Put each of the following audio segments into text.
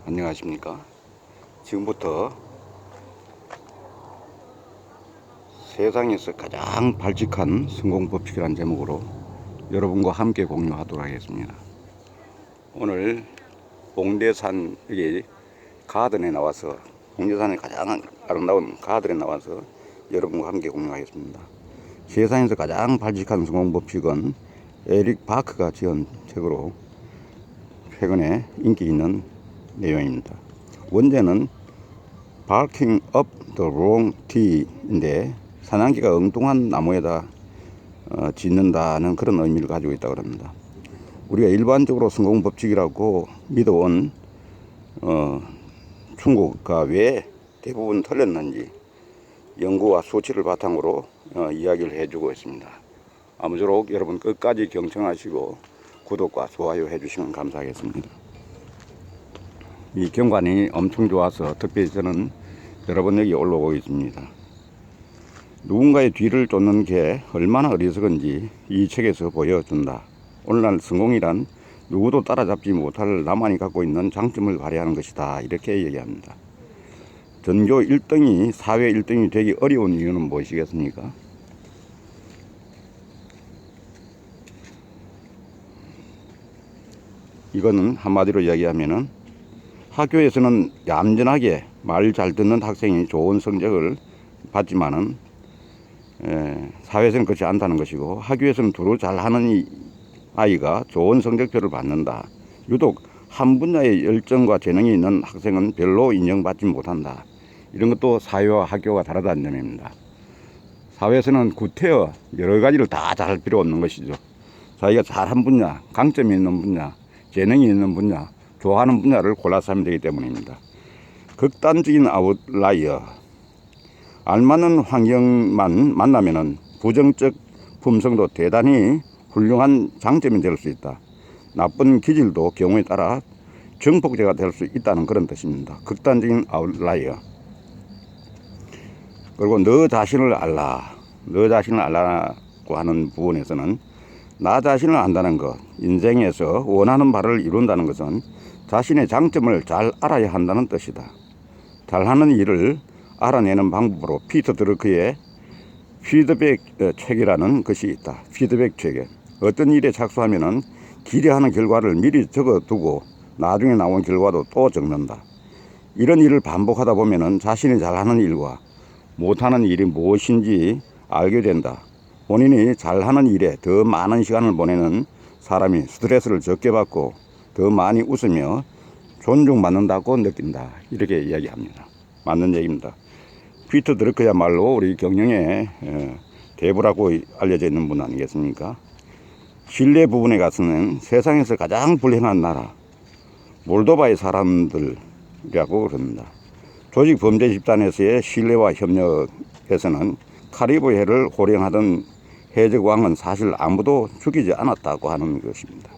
안녕하십니까. 지금부터 세상에서 가장 발칙한 성공법칙이라는 제목으로 여러분과 함께 공유하도록 하겠습니다. 오늘 봉대산 여기 가든에 나와서, 봉대산의 가장 아름다운 가든에 나와서 여러분과 함께 공유하겠습니다. 세상에서 가장 발칙한 성공법칙은 에릭 바크가 지은 책으로 최근에 인기 있는 내용입니다. 원제는 barking up the wrong tree인데 사냥개가 엉뚱한 나무에다 짓는다는 그런 의미를 가지고 있다고 합니다. 우리가 일반적으로 성공법칙이라고 믿어온 충고가 왜 대부분 틀렸는지 연구와 수치를 바탕으로 이야기를 해주고 있습니다. 아무쪼록 여러분 끝까지 경청하시고 구독과 좋아요 해주시면 감사하겠습니다. 이 경관이 엄청 좋아서 특별히 저는 여러 번 여기 올라오고 있습니다. 누군가의 뒤를 쫓는 게 얼마나 어리석은지 이 책에서 보여준다. 오늘날 성공이란 누구도 따라잡지 못할 나만이 갖고 있는 장점을 발휘하는 것이다. 이렇게 얘기합니다. 전교 1등이 사회 1등이 되기 어려운 이유는 무엇이겠습니까? 이거는 한마디로 이야기하면은 학교에서는 얌전하게 말 잘 듣는 학생이 좋은 성적을 받지만은 사회에서는 그렇지 않다는 것이고, 학교에서는 두루 잘하는 아이가 좋은 성적표를 받는다. 유독 한 분야에 열정과 재능이 있는 학생은 별로 인정받지 못한다. 이런 것도 사회와 학교가 다르다는 점입니다. 사회에서는 구태여 여러 가지를 다 잘할 필요 없는 것이죠. 자기가 잘한 분야, 강점이 있는 분야, 재능이 있는 분야, 좋아하는 분야를 골라서 하면 되기 때문입니다. 극단적인 아웃라이어, 알맞는 환경만 만나면은 부정적 품성도 대단히 훌륭한 장점이 될 수 있다. 나쁜 기질도 경우에 따라 정폭제가 될 수 있다는 그런 뜻입니다. 극단적인 아웃라이어. 그리고 너 자신을 알라고 하는 부분에서는 나 자신을 안다는 것, 인생에서 원하는 바를 이룬다는 것은 자신의 장점을 잘 알아야 한다는 뜻이다. 잘하는 일을 알아내는 방법으로 피터 드러크의 피드백 책이라는 것이 있다. 피드백 책에 어떤 일에 착수하면은 기대하는 결과를 미리 적어두고 나중에 나온 결과도 또 적는다. 이런 일을 반복하다 보면은 자신이 잘하는 일과 못하는 일이 무엇인지 알게 된다. 본인이 잘하는 일에 더 많은 시간을 보내는 사람이 스트레스를 적게 받고 더 많이 웃으며 존중받는다고 느낀다. 이렇게 이야기합니다. 맞는 얘기입니다. 피터 드러크야말로 우리 경영의 대부라고 알려져 있는 분 아니겠습니까? 신뢰 부분에 가서는 세상에서 가장 불행한 나라 몰도바의 사람들이라고 그럽니다. 조직 범죄 집단에서의 신뢰와 협력에서는 카리브해를 호령하던 해적왕은 사실 아무도 죽이지 않았다고 하는 것입니다.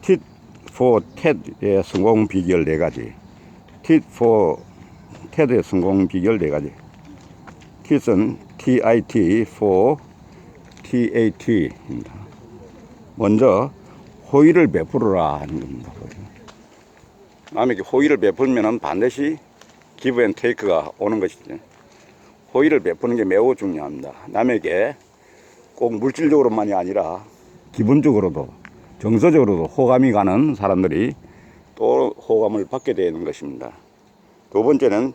tit for tat의 성공 비결 4가지. tit for tat의 성공 비결 4가지. tit은 TIT for TAT입니다. 먼저 호의를 베풀어라 하는 겁니다. 남에게 호의를 베풀면 반드시 give and take가 오는 것이죠. 호의를 베푸는 게 매우 중요합니다. 남에게 꼭 물질적으로만이 아니라 기분적으로도 정서적으로도 호감이 가는 사람들이 또 호감을 받게 되는 것입니다. 두 번째는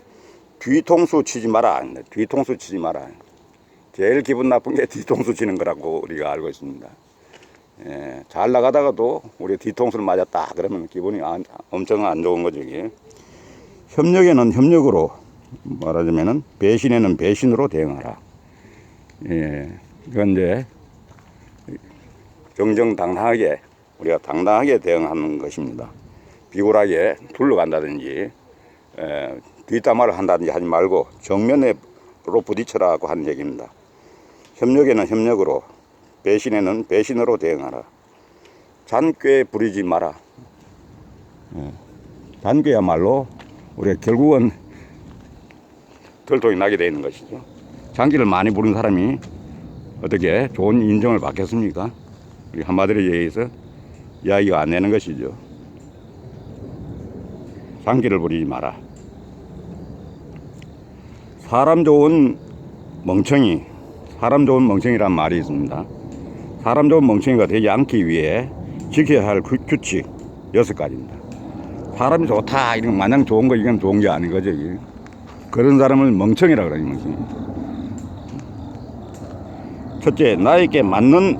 뒤통수 치지 마라. 뒤통수 치지 마라. 제일 기분 나쁜 게 뒤통수 치는 거라고 우리가 알고 있습니다. 잘 나가다가도 우리 뒤통수를 맞았다 그러면 기분이 엄청 안 좋은 거죠. 이게. 협력에는 협력으로, 말하자면은 배신에는 배신으로 대응하라. 이건 이제 정정당당하게 우리가 당당하게 대응하는 것입니다. 비굴하게 둘러간다든지 뒷담화를 한다든지 하지 말고 정면으로 부딪혀라고 하는 얘기입니다. 협력에는 협력으로, 배신에는 배신으로 대응하라. 잔꾀 부리지 마라. 잔꾀야말로 우리가 결국은 들통이 나게 되는 것이죠. 장기를 많이 부른 사람이 어떻게 좋은 인정을 받겠습니까? 한마디로 얘기해서 이야기가 안 되는 것이죠. 장기를 부리지 마라. 사람 좋은 멍청이란 말이 있습니다. 사람 좋은 멍청이가 되지 않기 위해 지켜야 할 규칙 6가지입니다. 사람이 좋다, 이건 마냥 좋은 거, 이건 좋은 게 아닌 거죠. 그런 사람을 멍청이라 그러는 멍청이. 첫째, 나에게 맞는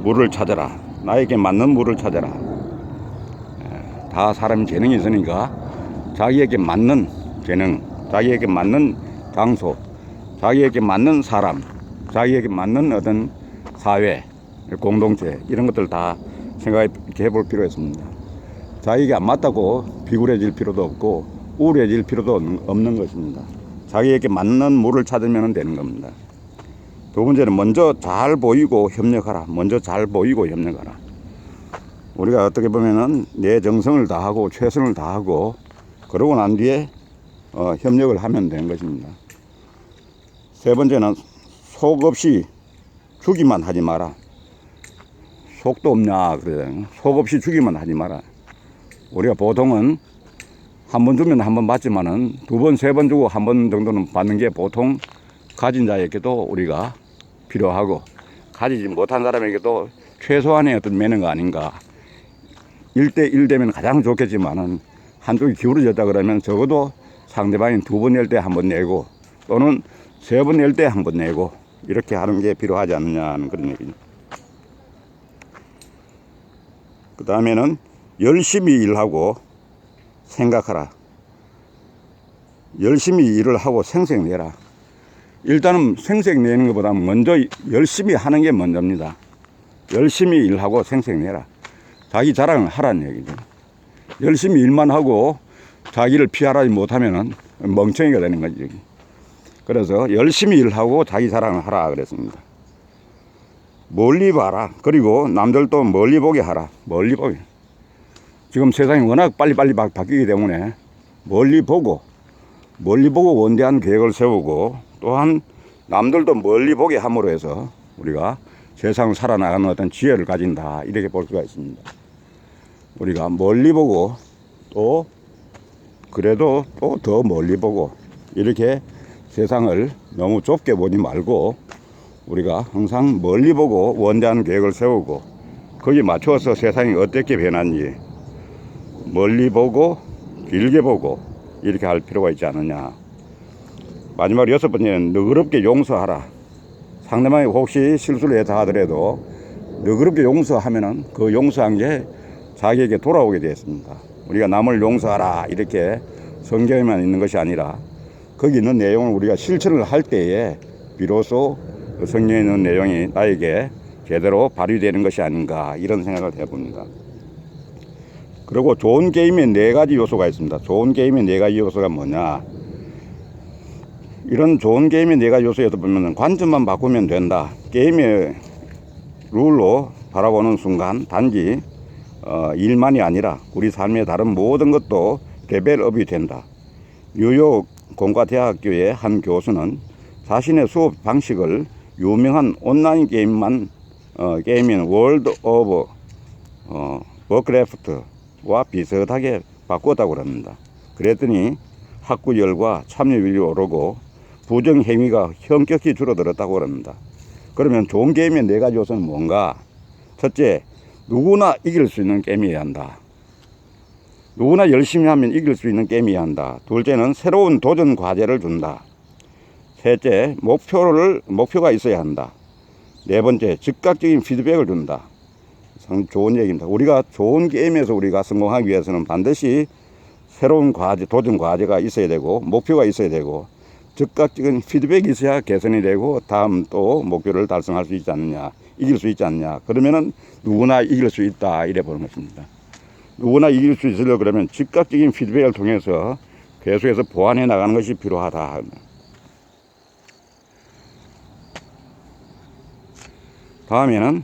물을 찾아라. 나에게 맞는 물을 찾아라. 다 사람이 재능이 있으니까 자기에게 맞는 재능, 자기에게 맞는 장소, 자기에게 맞는 사람, 자기에게 맞는 어떤 사회, 공동체, 이런 것들 다 생각해 볼 필요가 있습니다. 자기에게 안 맞다고 비굴해질 필요도 없고 우울해질 필요도 없는 것입니다. 자기에게 맞는 물을 찾으면 되는 겁니다. 두 번째는 먼저 잘 보이고 협력하라. 먼저 잘 보이고 협력하라. 우리가 어떻게 보면은 내 정성을 다하고 최선을 다하고 그러고 난 뒤에 협력을 하면 되는 것입니다. 세 번째는 속 없이 주기만 하지 마라. 속도 없냐 그러잖아요. 속 없이 주기만 하지 마라. 우리가 보통은 한 번 주면 한 번 받지만은 2번, 3번 주고 한 번 정도는 받는 게 보통 가진 자에게도 우리가 필요하고 가지지 못한 사람에게도 최소한의 어떤 매너가 아닌가. 1대1 되면 가장 좋겠지만은 한쪽이 기울어졌다 그러면 적어도 상대방이 2번 낼 때 한 번 내고 또는 3번 낼 때 한 번 내고 이렇게 하는 게 필요하지 않느냐는 그런 얘기죠. 그 다음에는 열심히 일하고 생각하라. 열심히 일을 하고 생색내라. 일단은 생색내는 것보다 먼저 열심히 하는 게 먼저입니다. 열심히 일하고 생색내라. 자기 자랑을 하라는 얘기죠. 열심히 일만 하고 자기를 피하지 못하면은 멍청이가 되는 거지. 그래서 열심히 일하고 자기 자랑을 하라 그랬습니다. 멀리 봐라. 그리고 남들도 멀리 보게 하라. 멀리 보게. 지금 세상이 워낙 빨리빨리 바뀌기 때문에 멀리 보고 원대한 계획을 세우고 또한 남들도 멀리 보게 함으로 해서 우리가 세상을 살아나가는 어떤 지혜를 가진다, 이렇게 볼 수가 있습니다. 우리가 멀리 보고 또 그래도 또 더 멀리 보고 이렇게 세상을 너무 좁게 보지 말고 우리가 항상 멀리 보고 원대한 계획을 세우고 거기에 맞춰서 세상이 어떻게 변하는지 멀리 보고 길게 보고 이렇게 할 필요가 있지 않느냐. 마지막으로 6번째는 너그럽게 용서하라. 상대방이 혹시 실수를 했다 하더라도 너그럽게 용서하면은 그 용서한 게 자기에게 돌아오게 되었습니다. 우리가 남을 용서하라 이렇게 성경에만 있는 것이 아니라 거기 있는 내용을 우리가 실천을 할 때에 비로소 성경에 있는 내용이 나에게 제대로 발휘되는 것이 아닌가, 이런 생각을 해봅니다. 그리고 좋은 게임에 4가지 요소가 있습니다. 좋은 게임의 4가지 요소가 뭐냐. 이런 좋은 게임의 4가지 요소에서 보면 관점만 바꾸면 된다. 게임의 룰로 바라보는 순간 단지 일만이 아니라 우리 삶의 다른 모든 것도 레벨업이 된다. 뉴욕 공과대학교의 한 교수는 자신의 수업 방식을 유명한 온라인 게임인 월드 오브 워크래프트와 비슷하게 바꾸었다고 합니다. 그랬더니 학구열과 참여율이 오르고 부정행위가 현격히 줄어들었다고 합니다. 그러면 좋은 게임의 4가지 요소는 뭔가? 첫째, 누구나 이길 수 있는 게임이어야 한다. 누구나 열심히 하면 이길 수 있는 게임이어야 한다. 둘째는 새로운 도전 과제를 준다. 셋째, 목표가 있어야 한다. 4번째, 즉각적인 피드백을 준다. 참 좋은 얘기입니다. 우리가 좋은 게임에서 우리가 성공하기 위해서는 반드시 새로운 과제, 도전 과제가 있어야 되고 목표가 있어야 되고 즉각적인 피드백이 있어야 개선이 되고 다음 또 목표를 달성할 수 있지 않느냐, 이길 수 있지 않느냐. 그러면은 누구나 이길 수 있다, 이래 보는 것입니다. 누구나 이길 수 있으려 그러면 즉각적인 피드백을 통해서 계속해서 보완해 나가는 것이 필요하다. 다음에는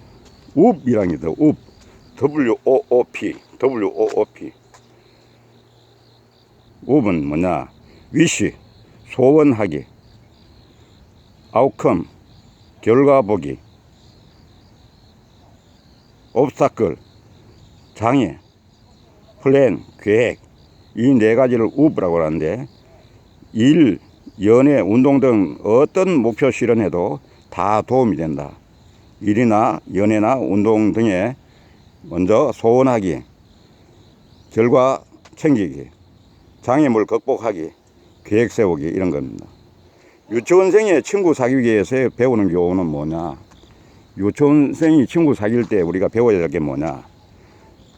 웁이라는 게 있어요. 웁. WOOP. 웁은 뭐냐? 위시. 소원하기. 아웃컴. 결과 보기, 옵스타클, 장애, 플랜, 계획, 이 네 가지를 우브라고 하는데, 일, 연애, 운동 등 어떤 목표 실현에도 다 도움이 된다. 일이나 연애나 운동 등에 먼저 소원하기, 결과 챙기기, 장애물 극복하기, 계획 세우기, 이런 겁니다. 유치원생의 친구 사귀기 위해서 배우는 교훈은 뭐냐? 유치원생이 친구 사귈 때 우리가 배워야 될 게 뭐냐?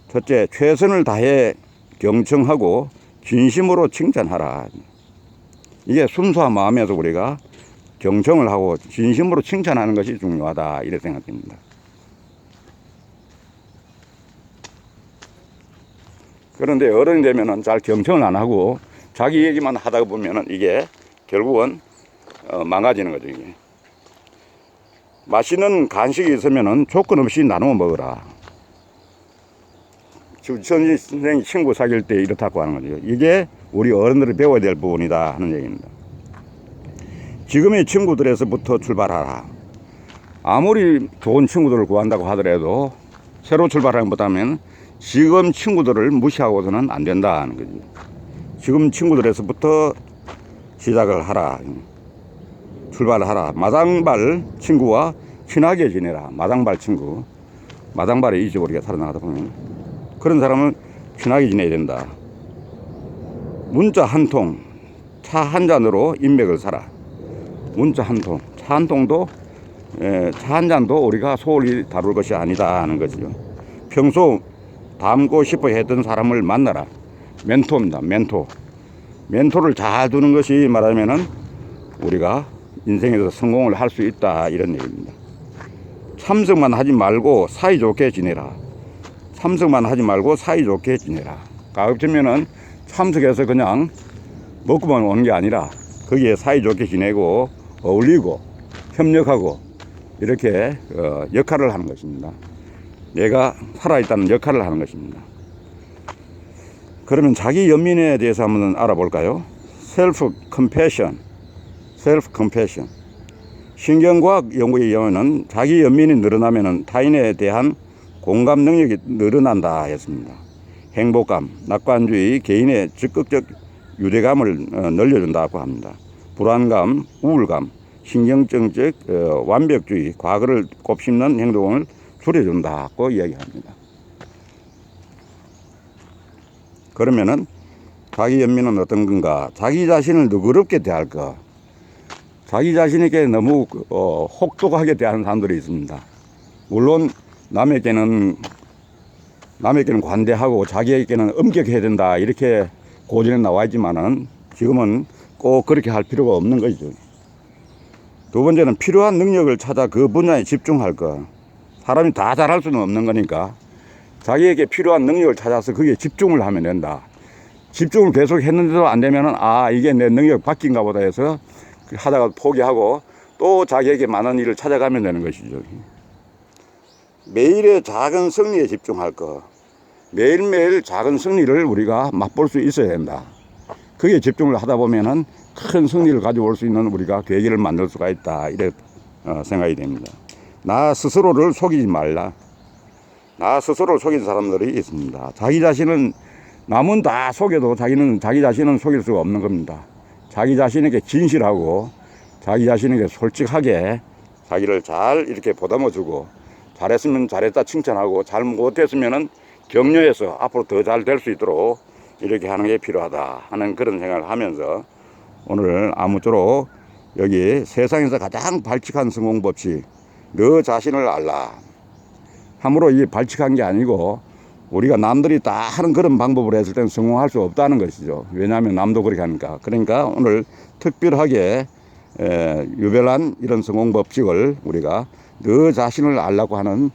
첫째, 최선을 다해 경청하고 진심으로 칭찬하라. 이게 순수한 마음에서 우리가 경청을 하고 진심으로 칭찬하는 것이 중요하다, 이렇게 생각됩니다. 그런데 어른이 되면은 잘 경청을 안 하고 자기 얘기만 하다 보면은 이게 결국은 망가지는 거죠. 이게. 맛있는 간식이 있으면은 조건 없이 나누어 먹어라. 선생님 친구 사귈 때 이렇다고 하는 거죠. 이게 우리 어른들이 배워야 될 부분이다 하는 얘기입니다. 지금의 친구들에서부터 출발하라. 아무리 좋은 친구들을 구한다고 하더라도 새로 출발하는 것보다는 지금 친구들을 무시하고서는 안 된다 하는 거죠. 지금 친구들에서부터 시작을 하라. 출발을 하라. 마당발 친구와 친하게 지내라. 마당발 친구. 마당발에 이제 우리가 살아나가다 보면 그런 사람은 친하게 지내야 된다. 문자 한 통, 차 한 잔으로 인맥을 사라. 문자 한 통, 차 한 통도, 차 한 잔도 우리가 소홀히 다룰 것이 아니다 하는 거죠. 평소 닮고 싶어 했던 사람을 만나라. 멘토입니다. 멘토. 멘토를 잘 두는 것이 말하면은 우리가 인생에서 성공을 할 수 있다, 이런 얘기입니다. 참석만 하지 말고 사이좋게 지내라. 참석만 하지 말고 사이좋게 지내라. 가급적이면은 참석해서 그냥 먹고만 오는 게 아니라 거기에 사이좋게 지내고 어울리고 협력하고 이렇게 역할을 하는 것입니다. 내가 살아있다는 역할을 하는 것입니다. 그러면 자기 연민에 대해서 한번 알아볼까요? 셀프 컴패션. 신경과학 연구에 의하면 자기 연민이 늘어나면 타인에 대한 공감 능력이 늘어난다 했습니다. 행복감, 낙관주의, 개인의 적극적 유대감을 늘려준다고 합니다. 불안감, 우울감, 신경증적 완벽주의, 과거를 곱씹는 행동을 줄여준다고 이야기합니다. 그러면은 자기 연민은 어떤 건가? 자기 자신을 너그럽게 대할 것. 자기 자신에게 너무 혹독하게 대하는 사람들이 있습니다. 물론 남에게는 관대하고 자기에게는 엄격해야 된다, 이렇게 고전에 나와 있지만은 지금은 꼭 그렇게 할 필요가 없는 것이죠. 두 번째는 필요한 능력을 찾아 그 분야에 집중할 것. 사람이 다 잘할 수는 없는 거니까 자기에게 필요한 능력을 찾아서 거기에 집중을 하면 된다. 집중을 계속 했는데도 안 되면은 이게 내 능력 바뀐가 보다 해서 하다가 포기하고 또 자기에게 많은 일을 찾아가면 되는 것이죠. 매일의 작은 승리에 집중할 것. 매일매일 작은 승리를 우리가 맛볼 수 있어야 된다. 거기에 집중을 하다 보면은 큰 승리를 가져올 수 있는 우리가 계기를 만들 수가 있다, 이렇게 생각이 됩니다. 나 스스로를 속이지 말라. 나 스스로를 속이는 사람들이 있습니다. 자기 자신은 남은 다 속여도 자기는 자기 자신은 속일 수가 없는 겁니다. 자기 자신에게 진실하고 자기 자신에게 솔직하게 자기를 잘 이렇게 보담아주고 잘했으면 잘했다 칭찬하고 잘 못했으면은 격려해서 앞으로 더 잘 될 수 있도록 이렇게 하는 게 필요하다 하는 그런 생각을 하면서 오늘 아무쪼록 여기 세상에서 가장 발칙한 성공 법칙, 너 자신을 알라. 함으로 이 발칙한 게 아니고 우리가 남들이 다 하는 그런 방법으로 했을 때는 성공할 수 없다는 것이죠. 왜냐하면 남도 그렇게 하니까. 그러니까 오늘 특별하게 유별난 이런 성공 법칙을 우리가 너 자신을 알라고 하는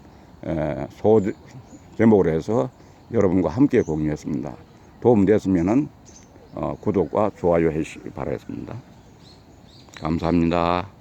제목으로 해서 여러분과 함께 공유했습니다. 도움됐으면 구독과 좋아요 해주시기 바라겠습니다. 감사합니다.